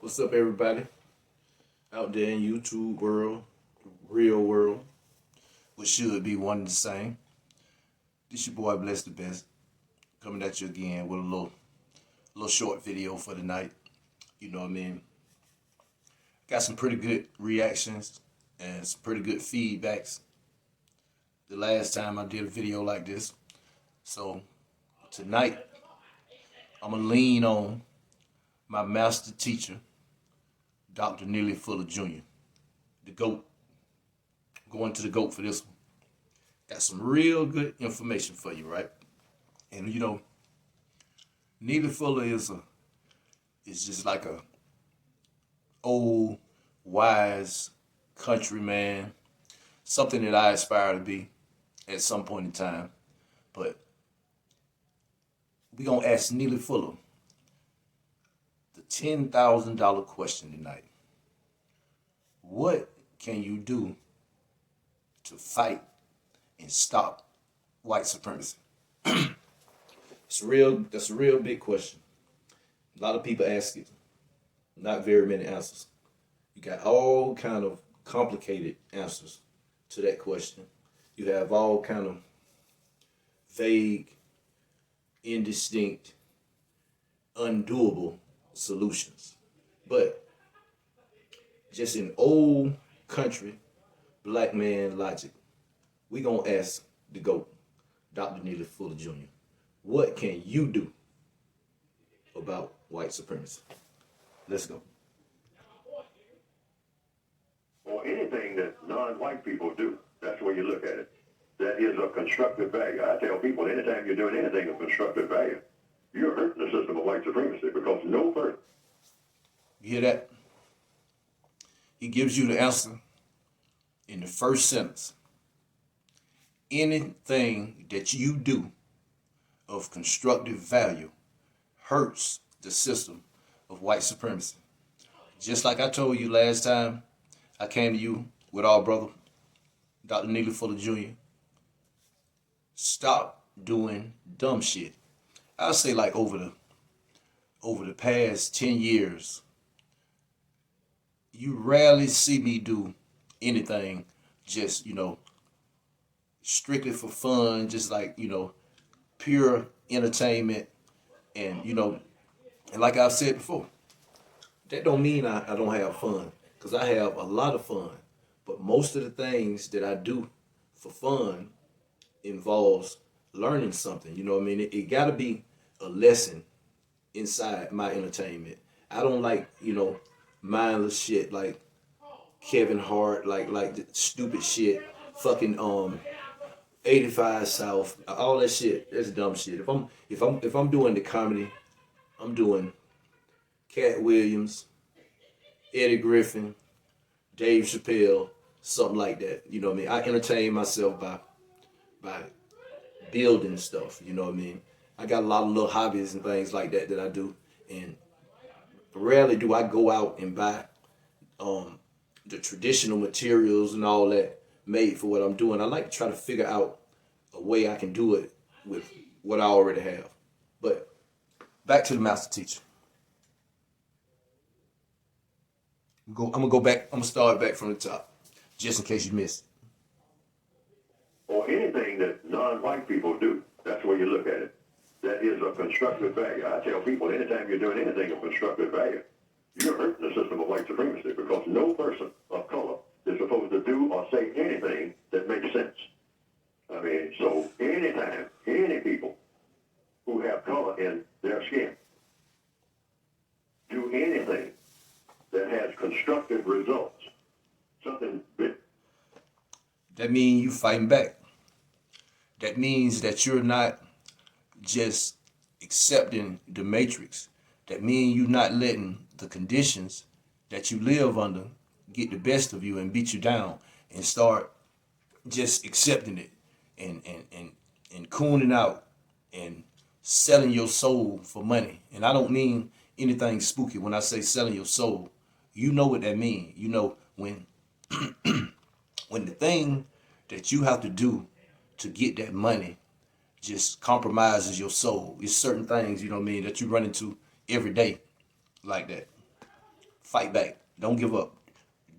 What's up, everybody? Out there in YouTube world, real world, which should be one and the same. This your boy Bless the Best, coming at you again with a little short video for the night. You know what I mean? Got some pretty good reactions and some pretty good feedbacks the last time I did a video like this. So tonight, I'm gonna lean on my master teacher, Dr. Neely Fuller Jr., the GOAT. Going to the GOAT for this one. Got some real good information for you, right? And Neely Fuller is just like a old, wise country man. Something that I aspire to be at some point in time. But we're gonna ask Neely Fuller the $10,000 question tonight. What can you do to fight and stop white supremacy? That's a real big question. A lot of people ask it. Not very many answers. You got all kind of complicated answers to that question. You have all kind of vague, indistinct, undoable solutions. But just in old country black man logic, we gonna ask the GOAT, Dr. Neely Fuller Jr., what can you do about white supremacy? Let's go. Or anything that non-white people do. That's the way you look at it. That is of constructive value. I tell people, anytime you're doing anything of constructive value, you're hurting the system of white supremacy because no person. You hear that? He gives you the answer in the first sentence. Anything that you do of constructive value hurts the system of white supremacy. Just like I told you last time I came to you with our brother, Dr. Neely Fuller Jr., stop doing dumb shit. I'll say like over the past 10 years, you rarely see me do anything just, strictly for fun, just like, pure entertainment. And, and like I've said before, that don't mean I don't have fun, because I have a lot of fun. But most of the things that I do for fun involves learning something. You know what I mean? It got to be a lesson inside my entertainment. I don't like, mindless shit like Kevin Hart, like the stupid shit, fucking 85 South, all that shit. That's dumb shit. If I'm doing the comedy, I'm doing Cat Williams, Eddie Griffin, Dave Chappelle, something like that. You know what I mean? I entertain myself by building stuff. You know what I mean? I got a lot of little hobbies and things like that I do, and rarely do I go out and buy the traditional materials and all that made for what I'm doing. I like to try to figure out a way I can do it with what I already have. But back to the master teacher. I'm gonna go back. I'm gonna start back from the top, just in case you missed it. Or anything that non-white people do. That's the way you look at it. That is of constructive value. I tell people, anytime you're doing anything of constructive value, you're hurting the system of white supremacy because no person of color is supposed to do or say anything that makes sense. I mean, so anytime, any people who have color in their skin do anything that has constructive results, something big. That means you fighting back. That means that you're not just accepting the matrix. That means you're not letting the conditions that you live under get the best of you and beat you down and start just accepting it and cooning out and selling your soul for money. And I don't mean anything spooky when I say selling your soul. You know what that means. You know when when the thing that you have to do to get that money just compromises your soul. It's certain things, you know what I mean, that you run into every day like that. Fight back. Don't give up.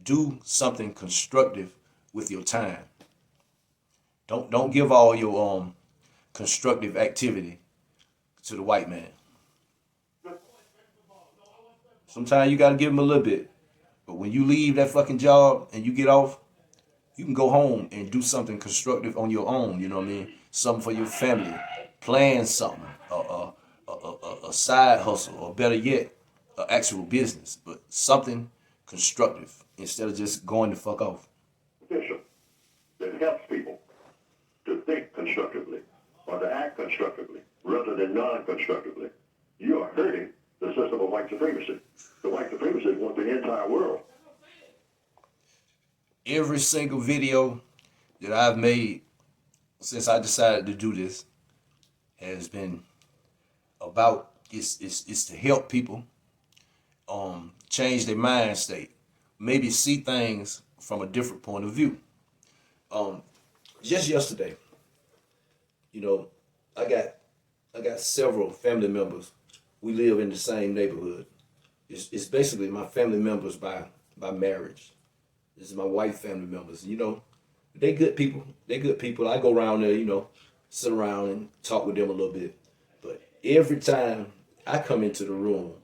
Do something constructive with your time. Don't give all your constructive activity to the white man. Sometimes you gotta give him a little bit. But when you leave that fucking job and you get off, you can go home and do something constructive on your own. You know what I mean? Something for your family. Plan something. A side hustle, or better yet, an actual business. But something constructive instead of just going the fuck off. Official that helps people to think constructively or to act constructively rather than non-constructively. You are hurting the system of white supremacy. The white supremacists want the entire world. Every single video that I've made since I decided to do this has been about it's to help people change their mind state, maybe see things from a different point of view. Just yesterday, you know, I got several family members. We live in the same neighborhood. It's basically my family members by marriage. This is my wife family members. You know, they good people. They good people. I go around there, you know, sit around and talk with them a little bit. But every time I come into the room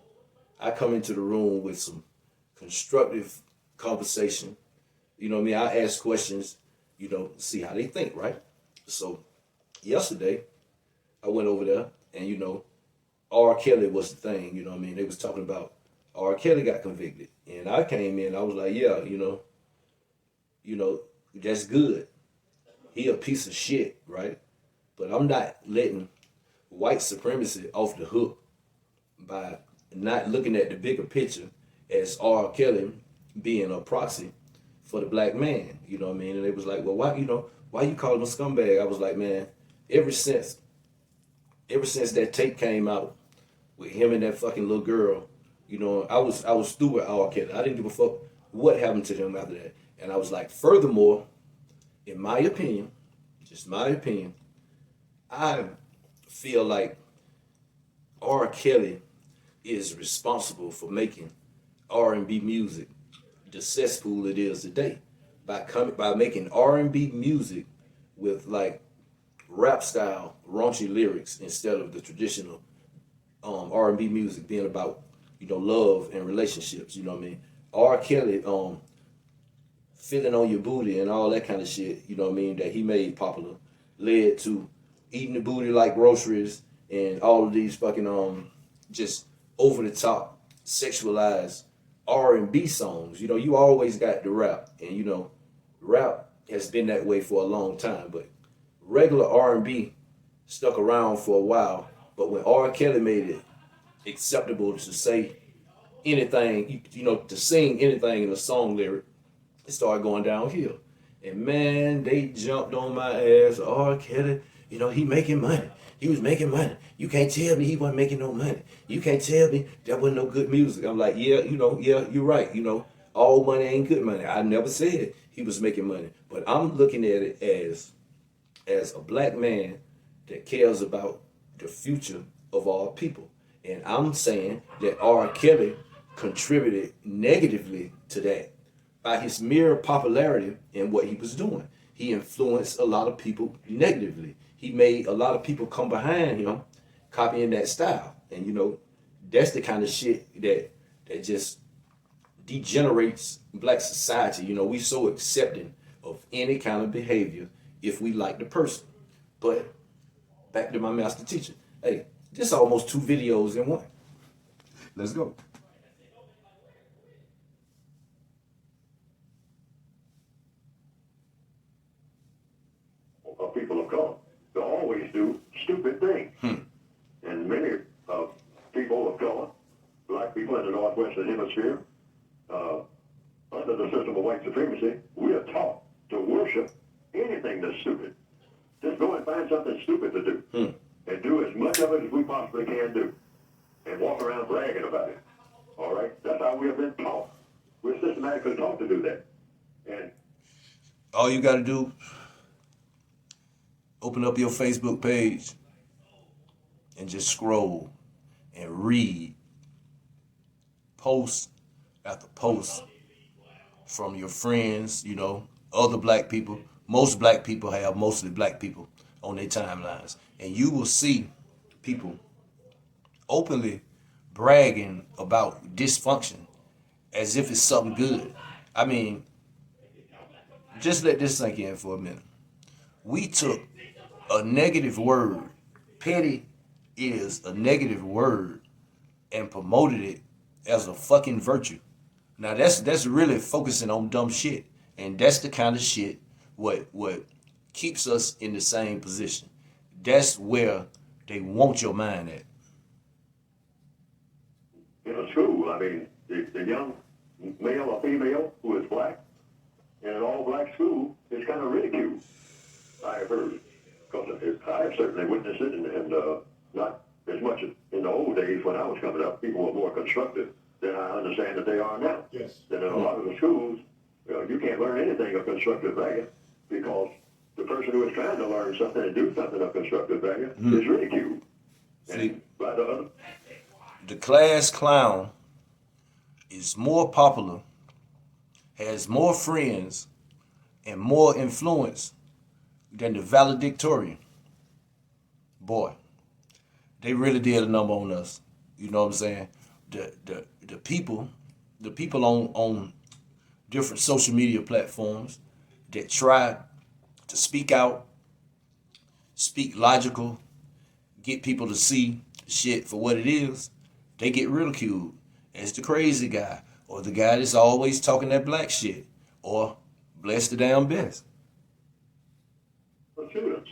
with some constructive conversation. You know what I mean? I ask questions, you know, see how they think, right? So yesterday, I went over there and, you know, R. Kelly was the thing, you know what I mean? They was talking about R. Kelly got convicted. And I came in, I was like, yeah, you know, that's good. He a piece of shit, right? But I'm not letting white supremacy off the hook by not looking at the bigger picture as R. Kelly being a proxy for the black man. You know what I mean? And it was like, well, why you call him a scumbag? I was like, man, ever since that tape came out with him and that fucking little girl, you know, I was through with R. Kelly. I didn't give a fuck what happened to them after that. And I was like, furthermore, in my opinion, just my opinion, I feel like R. Kelly is responsible for making R&B music the cesspool it is today by making R&B music with like rap style raunchy lyrics instead of the traditional R&B music being about, you know, love and relationships. You know what I mean? R. Kelly feeling on your booty and all that kind of shit, you know what I mean, that he made popular led to eating the booty like groceries and all of these fucking just over the top sexualized R&B songs. You know, you always got the rap, and you know, rap has been that way for a long time, but regular R&B stuck around for a while. But when R. Kelly made it acceptable to say anything, you know, to sing anything in a song lyric, it started going downhill. And man, they jumped on my ass. R. Kelly, you know, he making money. He was making money. You can't tell me he wasn't making no money. You can't tell me that wasn't no good music. I'm like, yeah, you know, yeah, you're right. You know, all money ain't good money. I never said he was making money. But I'm looking at it as a black man that cares about the future of all people. And I'm saying that R. Kelly contributed negatively to that by his mere popularity in what he was doing. He influenced a lot of people negatively. He made a lot of people come behind him copying that style. And you know, that's the kind of shit that just degenerates black society. You know, we so accepting of any kind of behavior if we like the person. But back to my master teacher. Hey, this is almost 2 videos in one. Let's go. Of people of color to always do stupid things. And many people of color, black people in the Northwestern Hemisphere, under the system of white supremacy, we are taught to worship anything that's stupid. Just go and find something stupid to do. And do as much of it as we possibly can do. And walk around bragging about it. All right? That's how we have been taught. We're systematically taught to do that. And all you gotta do, open up your Facebook page and just scroll and read post after post from your friends, other black people. Most black people have mostly black people on their timelines. And you will see people openly bragging about dysfunction as if it's something good. I mean, just let this sink in for a minute. We took a negative word, petty is a negative word, and promoted it as a fucking virtue. Now that's really focusing on dumb shit, and that's the kind of shit what keeps us in the same position. That's where they want your mind at. In a school, I mean, the young male or female who is black in an all-black school is kind of ridiculed. I have heard, because I have certainly witnessed it, and not as much as in the old days when I was coming up, people were more constructive than I understand that they are now. Yes. That in a lot of the schools, you can't learn anything of constructive value because the person who is trying to learn something and do something of constructive value is ridiculed. See, And by the other, the class clown is more popular, has more friends, and more influence than the valedictorian. Boy, they really did a number on us. You know what I'm saying? The people on different social media platforms that try to speak out, speak logical, get people to see shit for what it is, they get ridiculed as the crazy guy or the guy that's always talking that black shit or bless the damn best. the students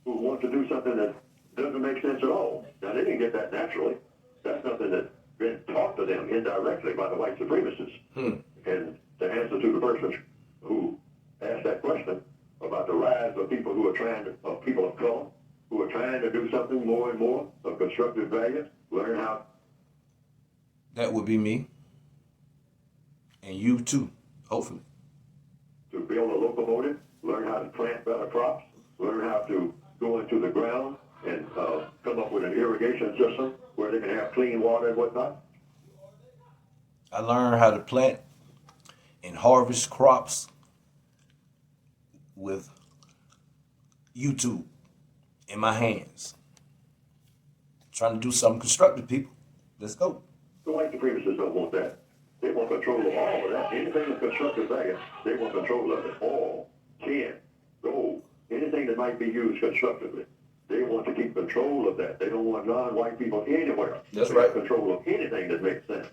who want to do something that doesn't make sense at all. Now, they didn't get that naturally. That's something that's been taught to them indirectly by the white supremacists. And to answer to the person who asked that question about the rise of people who are of people of color, who are trying to do something more and more of constructive value, learn how. That would be me. And you too, hopefully. To build a locomotive, learn how to plant better crops, learn how to go into the ground and come up with an irrigation system where they can have clean water and whatnot. I learned how to plant and harvest crops with YouTube in my hands. Trying to do something constructive, people. Let's go. The white supremacists don't want that. They want control of all of that. Anything of constructive value, they want control of it. All, tin, gold, anything that might be used constructively. They want to keep control of that. They don't want non-white people anywhere. That's to right. have control of anything that makes sense.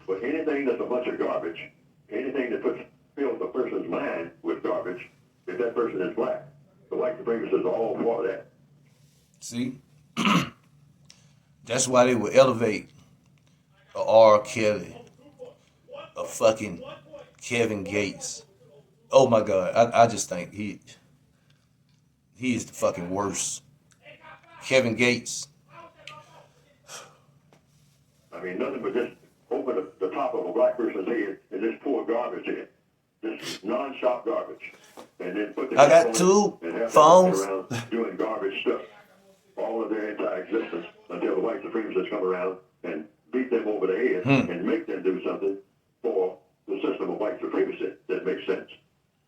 But anything that's a bunch of garbage, anything that fills a person's mind with garbage, if that person is black, the white supremacists are all for that. See? That's why they would elevate a R. Kelly, a fucking Kevin Gates. Oh my God, I just think he is the fucking worst. Kevin Gates. I mean, nothing but just open the top of a black person's head and just pour garbage in. Just non-stop garbage. And then put the I got two and have phones. them around doing garbage stuff all of their entire existence until the white supremacists come around and beat them over the head and make them do something for the system of white supremacy that makes sense.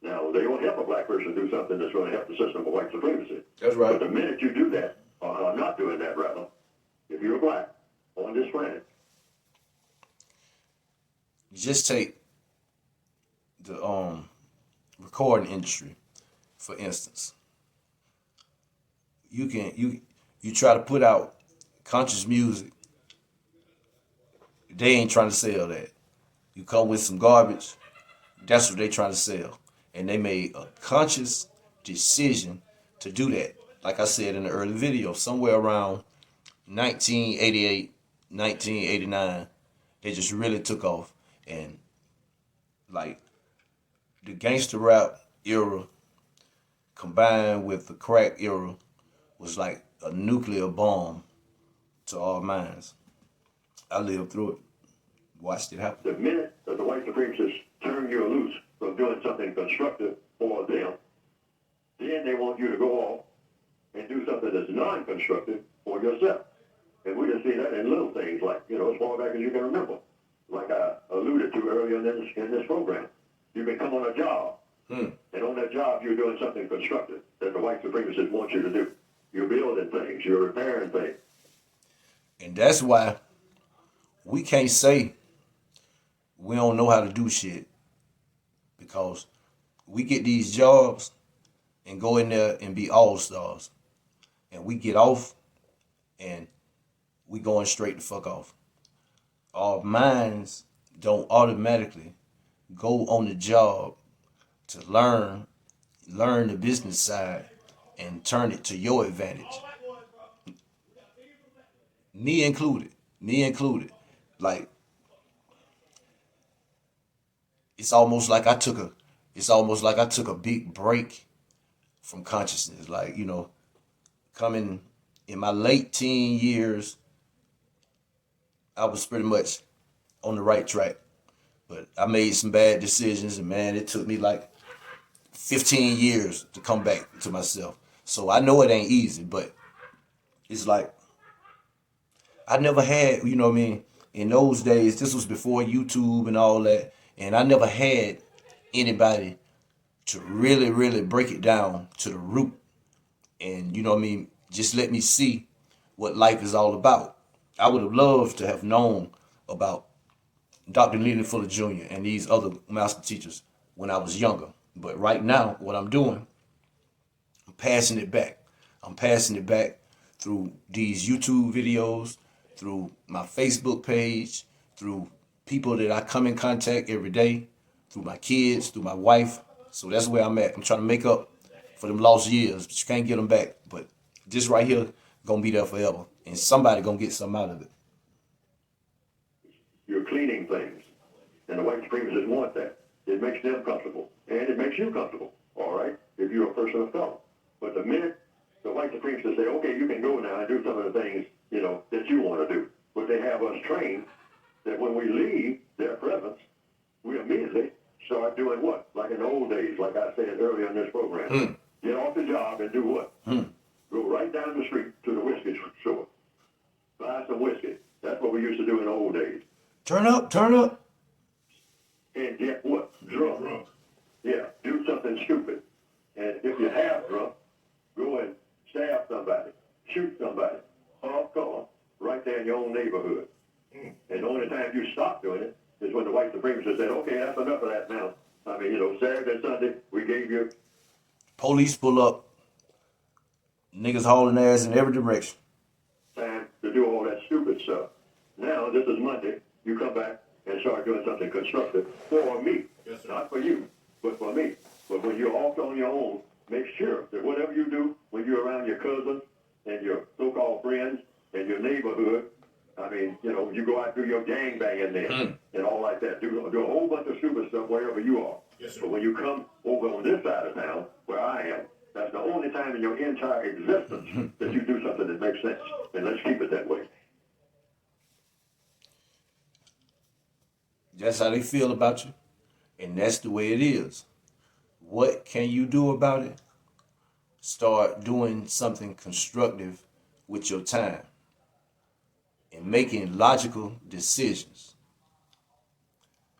Now, they won't help a black person do something that's going to help the system of white supremacy. That's right. But the minute you do that, or not doing that rather, if you're black on this planet, Just take the recording industry, for instance. You try to put out conscious music. They ain't trying to sell that. You come with some garbage, that's what they trying to sell. And they made a conscious decision to do that. Like I said in the early video, somewhere around 1988, 1989, they just really took off. And like the gangster rap era combined with the crack era was like a nuclear bomb to our minds. I lived through it, watched it happen. the minute that the white supremacists turn you loose from doing something constructive for them, then they want you to go off and do something that's non-constructive for yourself. And we just see that in little things like, as far back as you can remember. like I alluded to earlier in this program. You can come on a job, and on that job you're doing something constructive that the white supremacists want you to do. You're building things, you're repairing things. And that's why we can't say we don't know how to do shit, because we get these jobs and go in there and be all stars, and we get off and we going straight the fuck off. Our minds don't automatically go on the job to learn the business side and turn it to your advantage. Me included. Me included. Like, it's almost like I took a big break from consciousness. Like, coming in my late teen years, I was pretty much on the right track. But I made some bad decisions, and man, it took me like 15 years to come back to myself. So I know it ain't easy, but it's like I never had, you know what I mean? In those days, this was before YouTube and all that, and I never had anybody to really, really break it down to the root and, you know what I mean, just let me see what life is all about. I would have loved to have known about Dr. Neely Fuller Jr. and these other master teachers when I was younger. But right now, what I'm doing, I'm passing it back. I'm passing it back through these YouTube videos, through my Facebook page, through people that I come in contact every day, through my kids, through my wife. So that's where I'm at. I'm trying to make up for them lost years, but you can't get them back. But this right here gonna be there forever, and somebody gonna get something out of it. You're cleaning things. And the white supremacists want that. It makes them comfortable. And it makes you comfortable, all right, if you're a person of color. But the minute the white supremacists say, okay, you can go now and do some of the things, that you want to do. But they have us trained that when we leave their presence, we immediately start doing what? Like in the old days, like I said earlier in this program. Get off the job and do what? Go right down the street to the whiskey store. Buy some whiskey. That's what we used to do in the old days. Turn up, turn up. And get what? Drunk. Yeah, do something stupid. And if you have drunk, go and stab somebody, shoot somebody, off color, right there in your own neighborhood. And the only time you stop doing it is when the white supremacists said, okay, that's enough of that now. I mean, Saturday and Sunday, we gave you. Police pull up, niggas hauling ass in every direction. Time to do all that stupid stuff. Now, this is Monday, you come back and start doing something constructive for me. Yes, not for you, but for me. But when you're off on your own, make sure that whatever you do, when you're around your cousins and your so-called friends and your neighborhood, I mean, you go out and do your gang banging there and all like that. Do a whole bunch of stupid stuff wherever you are. Yes, sir. But when you come over on this side of town, where I am, that's the only time in your entire existence that you do something that makes sense. And let's keep it that way. That's how they feel about you, and that's the way it is. What can you do about it? Start doing something constructive with your time and making logical decisions.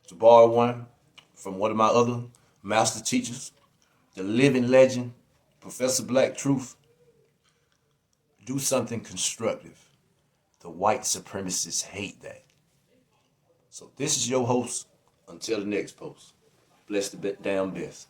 To borrow one from one of my other master teachers, the living legend, Professor Black Truth, do something constructive. The white supremacists hate that. So this is your host. Until the next post. Bless the damn best.